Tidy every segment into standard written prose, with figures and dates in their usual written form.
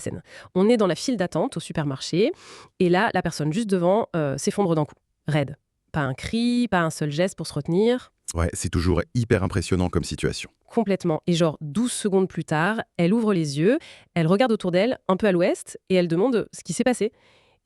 scène. On est dans la file d'attente au supermarché, et là, la personne juste devant s'effondre d'un coup, raide. Pas un cri, pas un seul geste pour se retenir, Ouais, c'est toujours hyper impressionnant comme situation. complètement. Et genre 12 secondes plus tard, elle ouvre les yeux, elle regarde autour d'elle, un peu à l'ouest, et elle demande ce qui s'est passé.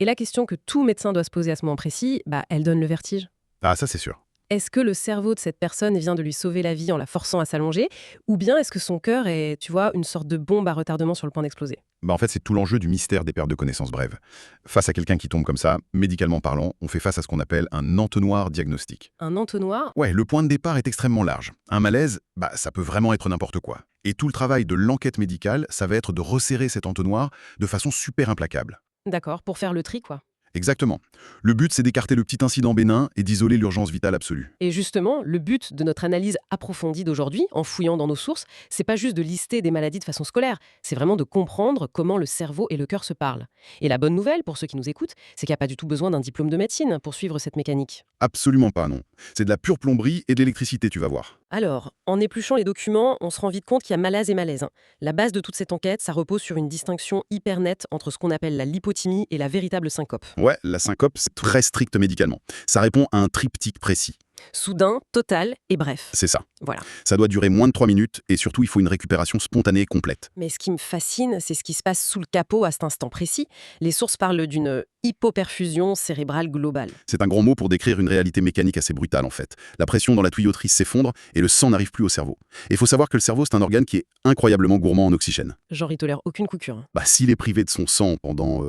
Et la question que tout médecin doit se poser à ce moment précis, elle donne le vertige. Ah, ça c'est sûr. Est-ce que le cerveau de cette personne vient de lui sauver la vie en la forçant à s'allonger, ou bien est-ce que son cœur est, tu vois, une sorte de bombe à retardement sur le point d'exploser? En fait, c'est tout l'enjeu du mystère des pertes de connaissances brèves. Face à quelqu'un qui tombe comme ça, médicalement parlant, on fait face à ce qu'on appelle un entonnoir diagnostique. Un entonnoir? Ouais, le point de départ est extrêmement large. Un malaise, ça peut vraiment être n'importe quoi. Et tout le travail de l'enquête médicale, ça va être de resserrer cet entonnoir de façon super implacable. D'accord, pour faire le tri, quoi. Exactement. Le but, c'est d'écarter le petit incident bénin et d'isoler l'urgence vitale absolue. Et justement, le but de notre analyse approfondie d'aujourd'hui, en fouillant dans nos sources, c'est pas juste de lister des maladies de façon scolaire, c'est vraiment de comprendre comment le cerveau et le cœur se parlent. Et la bonne nouvelle, pour ceux qui nous écoutent, c'est qu'il n'y a pas du tout besoin d'un diplôme de médecine pour suivre cette mécanique. Absolument pas, non. C'est de la pure plomberie et de l'électricité, tu vas voir. Alors, en épluchant les documents, on se rend vite compte qu'il y a malaise et malaise. La base de toute cette enquête, ça repose sur une distinction hyper nette entre ce qu'on appelle la lipothymie et la véritable syncope. Ouais, la syncope, c'est très strict médicalement. Ça répond à un triptyque précis. Soudain, total et bref. C'est ça. Voilà. Ça doit durer moins de 3 minutes et surtout, il faut une récupération spontanée et complète. Mais ce qui me fascine, c'est ce qui se passe sous le capot à cet instant précis. Les sources parlent d'une hypoperfusion cérébrale globale. C'est un grand mot pour décrire une réalité mécanique assez brutale en fait. La pression dans la tuyauterie s'effondre et le sang n'arrive plus au cerveau. Et il faut savoir que le cerveau, c'est un organe qui est incroyablement gourmand en oxygène. Genre, il tolère aucune coupure, hein. S'il est privé de son sang pendant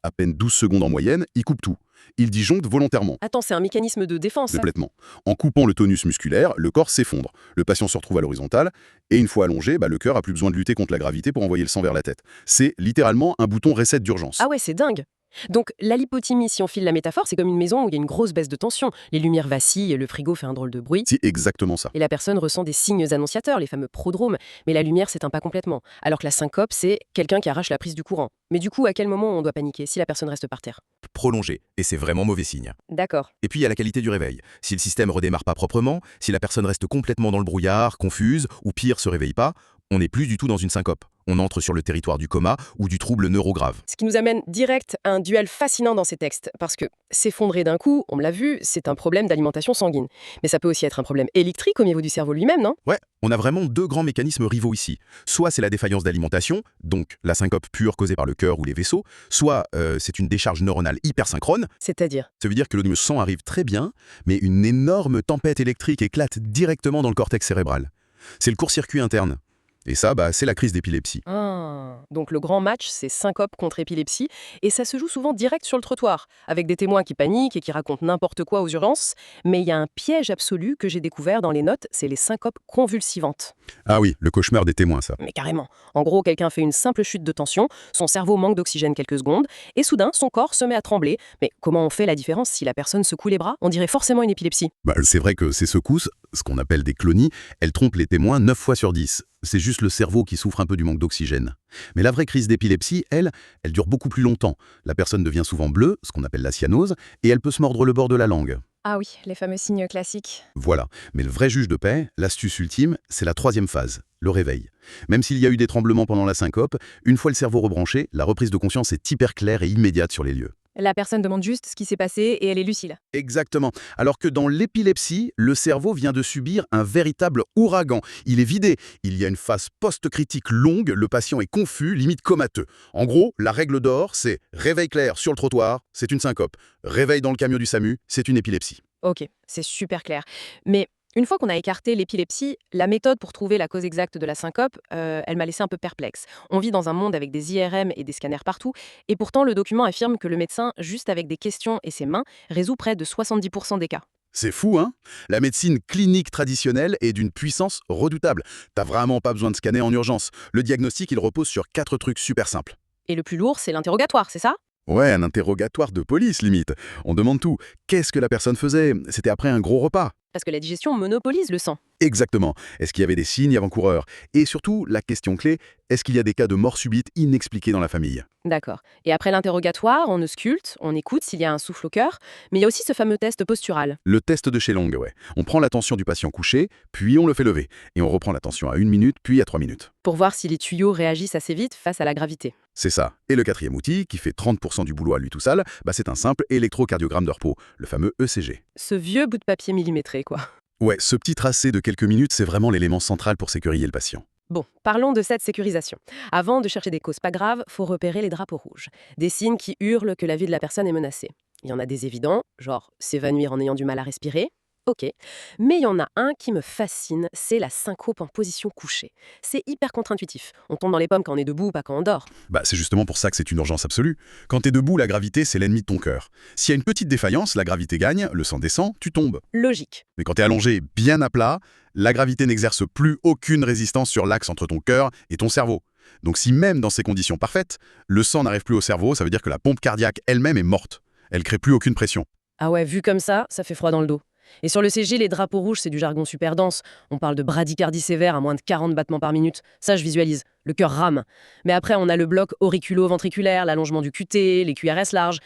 à peine 12 secondes en moyenne, il coupe tout. Il disjoncte volontairement. Attends, c'est un mécanisme de défense, ça. Complètement. En coupant le tonus musculaire, le corps s'effondre. Le patient se retrouve à l'horizontale et une fois allongé, le cœur a plus besoin de lutter contre la gravité pour envoyer le sang vers la tête. C'est littéralement un bouton reset d'urgence. Ah ouais, c'est dingue. Donc, la lipothymie, si on file la métaphore, c'est comme une maison où il y a une grosse baisse de tension. Les lumières vacillent, le frigo fait un drôle de bruit. C'est exactement ça. Et la personne ressent des signes annonciateurs, les fameux prodromes, mais la lumière s'éteint pas complètement. Alors que la syncope, c'est quelqu'un qui arrache la prise du courant. Mais du coup, à quel moment on doit paniquer si la personne reste par terre? Prolongé, et c'est vraiment mauvais signe. D'accord. Et puis il y a la qualité du réveil. Si le système redémarre pas proprement, si la personne reste complètement dans le brouillard, confuse, ou pire, se réveille pas, on n'est plus du tout dans une syncope. On entre sur le territoire du coma ou du trouble neurograve. Ce qui nous amène direct à un duel fascinant dans ces textes, parce que s'effondrer d'un coup, on me l'a vu, c'est un problème d'alimentation sanguine. Mais ça peut aussi être un problème électrique au niveau du cerveau lui-même, non? Ouais, on a vraiment deux grands mécanismes rivaux ici. Soit c'est la défaillance d'alimentation, donc la syncope pure causée par le cœur ou les vaisseaux, soit c'est une décharge neuronale hypersynchrone. C'est-à-dire? Ça veut dire que le sang arrive très bien, mais une énorme tempête électrique éclate directement dans le cortex cérébral. C'est le court-circuit interne. Et ça, c'est la crise d'épilepsie. Ah, donc le grand match, c'est syncope contre épilepsie, et ça se joue souvent direct sur le trottoir, avec des témoins qui paniquent et qui racontent n'importe quoi aux urgences. Mais il y a un piège absolu que j'ai découvert dans les notes, c'est les syncopes convulsivantes. Ah oui, le cauchemar des témoins, ça. Mais carrément. En gros, quelqu'un fait une simple chute de tension, son cerveau manque d'oxygène quelques secondes, et soudain, son corps se met à trembler. Mais comment on fait la différence si la personne secoue les bras? On dirait forcément une épilepsie. C'est vrai que ces secousses, ce qu'on appelle des clonies, elles trompent les témoins 9 fois sur 10. C'est juste le cerveau qui souffre un peu du manque d'oxygène. Mais la vraie crise d'épilepsie, elle dure beaucoup plus longtemps. La personne devient souvent bleue, ce qu'on appelle la cyanose, et elle peut se mordre le bord de la langue. Ah oui, les fameux signes classiques. Voilà. Mais le vrai juge de paix, l'astuce ultime, c'est la troisième phase, le réveil. Même s'il y a eu des tremblements pendant la syncope, une fois le cerveau rebranché, la reprise de conscience est hyper claire et immédiate sur les lieux. La personne demande juste ce qui s'est passé et elle est lucide. Exactement. Alors que dans l'épilepsie, le cerveau vient de subir un véritable ouragan. Il est vidé. Il y a une phase post-critique longue, le patient est confus, limite comateux. En gros, la règle d'or, c'est réveil clair sur le trottoir, c'est une syncope. Réveil dans le camion du SAMU, c'est une épilepsie. Ok, c'est super clair. Mais une fois qu'on a écarté l'épilepsie, la méthode pour trouver la cause exacte de la syncope, elle m'a laissé un peu perplexe. On vit dans un monde avec des IRM et des scanners partout, et pourtant le document affirme que le médecin, juste avec des questions et ses mains, résout près de 70% des cas. C'est fou, hein? La médecine clinique traditionnelle est d'une puissance redoutable. T'as vraiment pas besoin de scanner en urgence. Le diagnostic, il repose sur 4 trucs super simples. Et le plus lourd, c'est l'interrogatoire, c'est ça? Ouais, un interrogatoire de police, limite. On demande tout. Qu'est-ce que la personne faisait? C'était après un gros repas. Parce que la digestion monopolise le sang. Exactement. Est-ce qu'il y avait des signes avant-coureurs? Et surtout, la question clé, est-ce qu'il y a des cas de mort subite inexpliqués dans la famille? D'accord. Et après l'interrogatoire, on ausculte, on écoute s'il y a un souffle au cœur, mais il y a aussi ce fameux test postural. Le test de chez Long, ouais. On prend la tension du patient couché, puis on le fait lever. Et on reprend la tension à 1 minute, puis à 3 minutes. Pour voir si les tuyaux réagissent assez vite face à la gravité. C'est ça. Et le quatrième outil, qui fait 30% du boulot à lui tout seul, c'est un simple électrocardiogramme de repos, le fameux ECG. Ce vieux bout de papier millimétré, quoi. Ouais, ce petit tracé de quelques minutes, c'est vraiment l'élément central pour sécuriser le patient. Bon, parlons de cette sécurisation. Avant de chercher des causes pas graves, faut repérer les drapeaux rouges. Des signes qui hurlent que la vie de la personne est menacée. Il y en a des évidents, genre s'évanouir en ayant du mal à respirer. Ok. Mais il y en a un qui me fascine, c'est la syncope en position couchée. C'est hyper contre-intuitif. On tombe dans les pommes quand on est debout, pas quand on dort. C'est justement pour ça que c'est une urgence absolue. Quand t'es debout, la gravité, c'est l'ennemi de ton cœur. S'il y a une petite défaillance, la gravité gagne, le sang descend, tu tombes. Logique. Mais quand t'es allongé bien à plat, la gravité n'exerce plus aucune résistance sur l'axe entre ton cœur et ton cerveau. Donc si même dans ces conditions parfaites, le sang n'arrive plus au cerveau, ça veut dire que la pompe cardiaque elle-même est morte. Elle crée plus aucune pression. Ah ouais, vu comme ça fait froid dans le dos. Et sur le CG, les drapeaux rouges, c'est du jargon super dense. On parle de bradycardie sévère à moins de 40 battements par minute. Ça, je visualise. Le cœur rame. Mais après, on a le bloc auriculo-ventriculaire, l'allongement du QT, les QRS larges.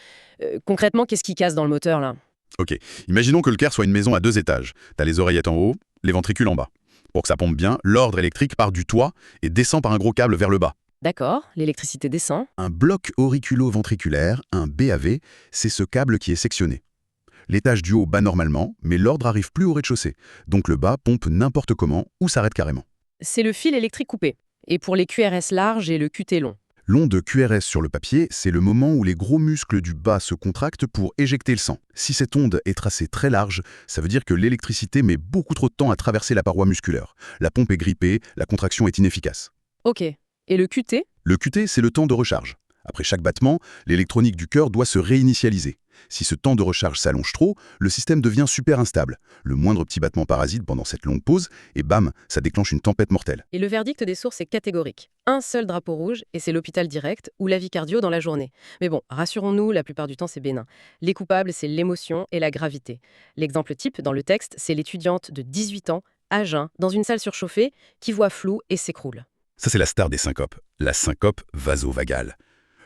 Concrètement, qu'est-ce qui casse dans le moteur, là? Ok, imaginons que le cœur soit une maison à 2 étages. T'as les oreillettes en haut, les ventricules en bas. Pour que ça pompe bien, l'ordre électrique part du toit et descend par un gros câble vers le bas. D'accord, l'électricité descend. Un bloc auriculo-ventriculaire, un BAV, c'est ce câble qui est sectionné. L'étage du haut bat normalement, mais l'ordre arrive plus au rez-de-chaussée. Donc le bas pompe n'importe comment ou s'arrête carrément. C'est le fil électrique coupé. Et pour les QRS larges et le QT long. L'onde de QRS sur le papier, c'est le moment où les gros muscles du bas se contractent pour éjecter le sang. Si cette onde est tracée très large, ça veut dire que l'électricité met beaucoup trop de temps à traverser la paroi musculaire. La pompe est grippée, la contraction est inefficace. Ok. Et le QT? Le QT, c'est le temps de recharge. Après chaque battement, l'électronique du cœur doit se réinitialiser. Si ce temps de recharge s'allonge trop, le système devient super instable. Le moindre petit battement parasite pendant cette longue pause, et bam, ça déclenche une tempête mortelle. Et le verdict des sources est catégorique. Un seul drapeau rouge, et c'est l'hôpital direct ou l'avis cardio dans la journée. Mais bon, rassurons-nous, la plupart du temps, c'est bénin. Les coupables, c'est l'émotion et la gravité. L'exemple type dans le texte, c'est l'étudiante de 18 ans, à jeun, dans une salle surchauffée, qui voit flou et s'écroule. Ça, c'est la star des syncopes, la syncope vasovagale.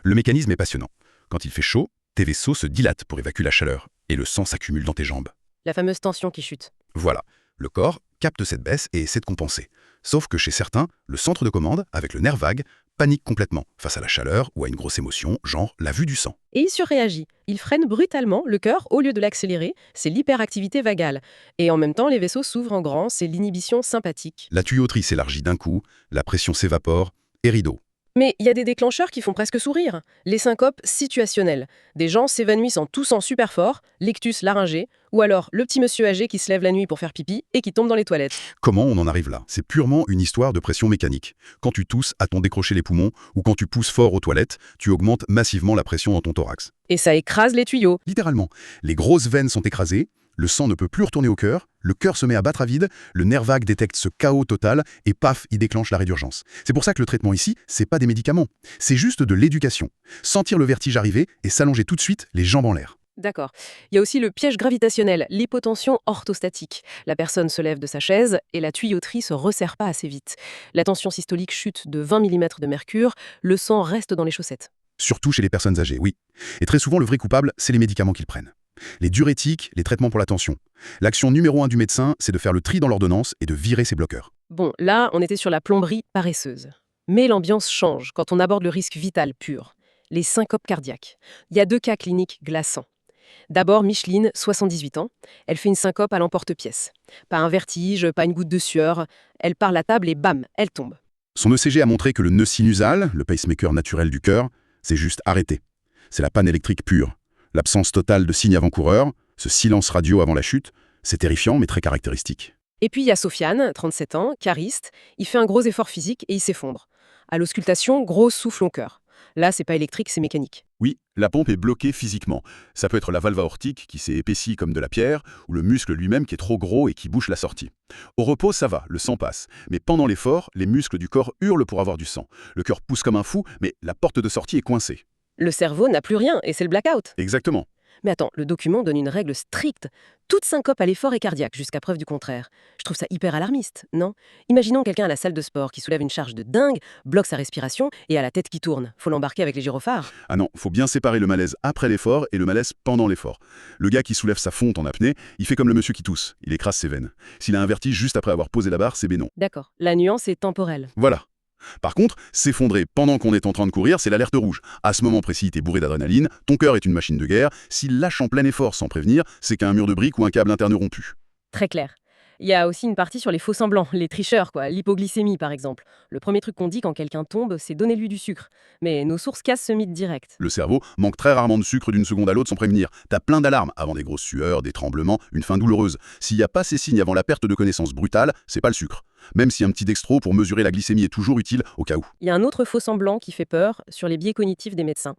Le mécanisme est passionnant. Quand il fait chaud, tes vaisseaux se dilatent pour évacuer la chaleur, et le sang s'accumule dans tes jambes. La fameuse tension qui chute. Voilà, le corps capte cette baisse et essaie de compenser. Sauf que chez certains, le centre de commande, avec le nerf vague, panique complètement face à la chaleur ou à une grosse émotion, genre la vue du sang. Et il surréagit. Il freine brutalement le cœur au lieu de l'accélérer, c'est l'hyperactivité vagale. Et en même temps, les vaisseaux s'ouvrent en grand, c'est l'inhibition sympathique. La tuyauterie s'élargit d'un coup, la pression s'évapore, et rideau. Mais il y a des déclencheurs qui font presque sourire. Les syncopes situationnelles. Des gens s'évanouissent en toussant super fort, l'ictus laryngé, ou alors le petit monsieur âgé qui se lève la nuit pour faire pipi et qui tombe dans les toilettes. Comment on en arrive là? C'est purement une histoire de pression mécanique. Quand tu tousses à t'en décrocher les poumons, ou quand tu pousses fort aux toilettes, tu augmentes massivement la pression dans ton thorax. Et ça écrase les tuyaux. Littéralement, les grosses veines sont écrasées, le sang ne peut plus retourner au cœur, le cœur se met à battre à vide, le nerf vague détecte ce chaos total et paf, il déclenche l'arrêt d'urgence. C'est pour ça que le traitement ici, c'est pas des médicaments, c'est juste de l'éducation. Sentir le vertige arriver et s'allonger tout de suite, les jambes en l'air. D'accord. Il y a aussi le piège gravitationnel, l'hypotension orthostatique. La personne se lève de sa chaise et la tuyauterie se resserre pas assez vite. La tension systolique chute de 20 mm de mercure, le sang reste dans les chaussettes. Surtout chez les personnes âgées, oui. Et très souvent, le vrai coupable, c'est les médicaments qu'ils prennent. Les diurétiques, les traitements pour la tension. L'action numéro 1 du médecin, c'est de faire le tri dans l'ordonnance et de virer ses bloqueurs. Bon, là, on était sur la plomberie paresseuse. Mais l'ambiance change quand on aborde le risque vital pur, les syncopes cardiaques. Il y a 2 cas cliniques glaçants. D'abord, Micheline, 78 ans. Elle fait une syncope à l'emporte-pièce. Pas un vertige, pas une goutte de sueur. Elle part la table et bam, elle tombe. Son ECG a montré que le nœud sinusal, le pacemaker naturel du cœur, c'est juste arrêté. C'est la panne électrique pure. L'absence totale de signes avant-coureurs, ce silence radio avant la chute, c'est terrifiant mais très caractéristique. Et puis il y a Sofiane, 37 ans, cariste. Il fait un gros effort physique et il s'effondre. À l'auscultation, gros souffle au cœur. Là, c'est pas électrique, c'est mécanique. Oui, la pompe est bloquée physiquement. Ça peut être la valve aortique qui s'est épaissie comme de la pierre, ou le muscle lui-même qui est trop gros et qui bouche la sortie. Au repos, ça va, le sang passe. Mais pendant l'effort, les muscles du corps hurlent pour avoir du sang. Le cœur pousse comme un fou, mais la porte de sortie est coincée. Le cerveau n'a plus rien et c'est le blackout. Exactement. Mais attends, le document donne une règle stricte. Toute syncope à l'effort est cardiaque, jusqu'à preuve du contraire. Je trouve ça hyper alarmiste, non? Imaginons quelqu'un à la salle de sport qui soulève une charge de dingue, bloque sa respiration et a la tête qui tourne. Faut l'embarquer avec les gyrophares. Ah non, faut bien séparer le malaise après l'effort et le malaise pendant l'effort. Le gars qui soulève sa fonte en apnée, il fait comme le monsieur qui tousse, il écrase ses veines. S'il a un vertige juste après avoir posé la barre, c'est bénon. D'accord, la nuance est temporelle. Voilà. Par contre, s'effondrer pendant qu'on est en train de courir, c'est l'alerte rouge. À ce moment précis, t'es bourré d'adrénaline, ton cœur est une machine de guerre. S'il lâche en plein effort sans prévenir, c'est qu'un mur de briques ou un câble interne rompu. Très clair. Il y a aussi une partie sur les faux semblants, les tricheurs, quoi, l'hypoglycémie par exemple. Le premier truc qu'on dit quand quelqu'un tombe, c'est donnez-lui du sucre. Mais nos sources cassent ce mythe direct. Le cerveau manque très rarement de sucre d'une seconde à l'autre sans prévenir. T'as plein d'alarmes avant des grosses sueurs, des tremblements, une faim douloureuse. S'il n'y a pas ces signes avant la perte de connaissance brutale, c'est pas le sucre. Même si un petit dextro pour mesurer la glycémie est toujours utile au cas où. Il y a un autre faux semblant qui fait peur sur les biais cognitifs des médecins.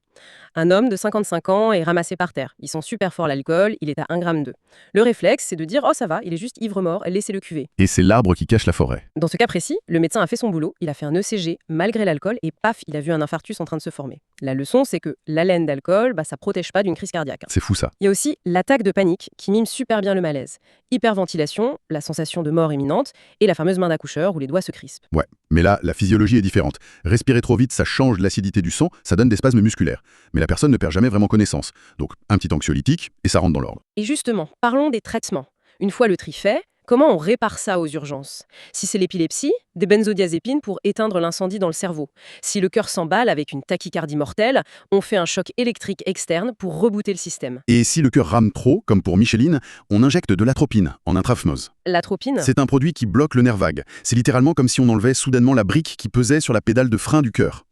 Un homme de 55 ans est ramassé par terre. Il sent super fort l'alcool, il est à 1,2 g. Le réflexe, c'est de dire « Oh ça va, il est juste ivre-mort, laissez-le cuver ». Et c'est l'arbre qui cache la forêt. Dans ce cas précis, le médecin a fait son boulot, il a fait un ECG malgré l'alcool et paf, il a vu un infarctus en train de se former. La leçon, c'est que l'haleine d'alcool, ça protège pas d'une crise cardiaque. C'est fou ça. Il y a aussi l'attaque de panique qui mime super bien le malaise. Hyperventilation, la sensation de mort imminente et la fameuse main d'accoucheur où les doigts se crispent. Ouais, mais là, la physiologie est différente. Respirer trop vite, ça change l'acidité du sang, ça donne des spasmes musculaires. Mais la personne ne perd jamais vraiment connaissance. Donc, un petit anxiolytique, et ça rentre dans l'ordre. Et justement, parlons des traitements. Une fois le tri fait, comment on répare ça aux urgences? Si c'est l'épilepsie, des benzodiazépines pour éteindre l'incendie dans le cerveau. Si le cœur s'emballe avec une tachycardie mortelle, on fait un choc électrique externe pour rebooter le système. Et si le cœur rame trop, comme pour Micheline, on injecte de l'atropine en intraveineuse. L'atropine, C'est un produit qui bloque le nerf vague. C'est littéralement comme si on enlevait soudainement la brique qui pesait sur la pédale de frein du cœur.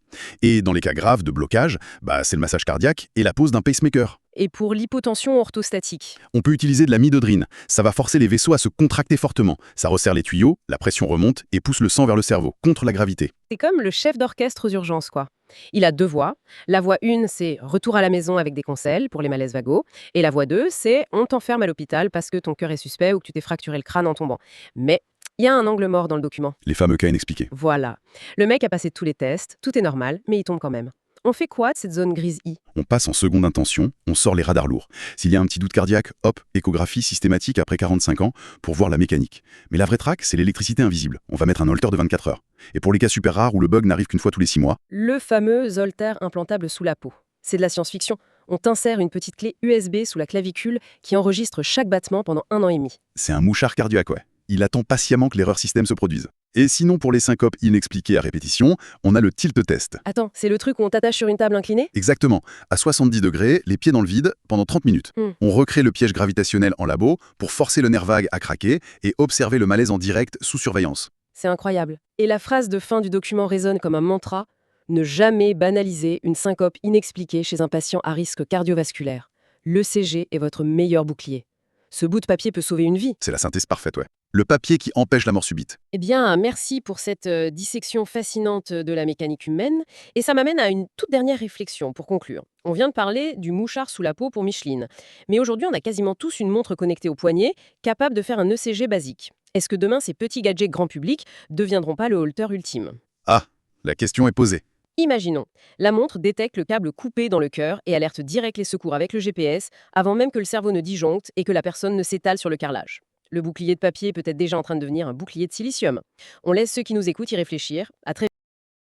Et dans les cas graves de blocage, c'est le massage cardiaque et la pose d'un pacemaker. et pour l'hypotension orthostatique. On peut utiliser de la midodrine. Ça va forcer les vaisseaux à se contracter fortement. Ça resserre les tuyaux, la pression remonte et pousse le sang vers le cerveau, contre la gravité. C'est comme le chef d'orchestre aux urgences, quoi. Il a 2 voix. La voix 1, c'est retour à la maison avec des conseils pour les malaises vagos. Et la voix 2, c'est on t'enferme à l'hôpital parce que ton cœur est suspect ou que tu t'es fracturé le crâne en tombant. Mais il y a un angle mort dans le document. Les fameux cas inexpliqués. Voilà. Le mec a passé tous les tests, tout est normal, mais il tombe quand même. On fait quoi de cette zone grise I? On passe en seconde intention, on sort les radars lourds. S'il y a un petit doute cardiaque, hop, échographie systématique après 45 ans pour voir la mécanique. Mais la vraie traque, c'est l'électricité invisible. On va mettre un holter de 24 heures. Et pour les cas super rares où le bug n'arrive qu'une fois tous les 6 mois, Le fameux Holter implantable sous la peau. C'est de la science-fiction. On t'insère une petite clé USB sous la clavicule qui enregistre chaque battement pendant 1 an et demi. c'est un mouchard cardiaque, ouais. Il attend patiemment que l'erreur système se produise. Et sinon, pour les syncopes inexpliquées à répétition, on a le tilt test. Attends, c'est le truc où on t'attache sur une table inclinée? Exactement. À 70 degrés, les pieds dans le vide, pendant 30 minutes. Hmm. On recrée le piège gravitationnel en labo pour forcer le nerf vague à craquer et observer le malaise en direct sous surveillance. C'est incroyable. Et la phrase de fin du document résonne comme un mantra. Ne jamais banaliser une syncope inexpliquée chez un patient à risque cardiovasculaire. L'ECG est votre meilleur bouclier. Ce bout de papier peut sauver une vie. C'est la synthèse parfaite, ouais. Le papier qui empêche la mort subite. Eh bien, merci pour cette dissection fascinante de la mécanique humaine. Et ça m'amène à une toute dernière réflexion pour conclure. On vient de parler du mouchard sous la peau pour Micheline. Mais aujourd'hui, on a quasiment tous une montre connectée au poignet, capable de faire un ECG basique. Est-ce que demain, ces petits gadgets grand public deviendront pas le holter ultime? Ah, la question est posée. Imaginons, la montre détecte le câble coupé dans le cœur et alerte direct les secours avec le GPS avant même que le cerveau ne disjoncte et que la personne ne s'étale sur le carrelage. Le bouclier de papier peut être déjà en train de devenir un bouclier de silicium. On laisse ceux qui nous écoutent y réfléchir. À très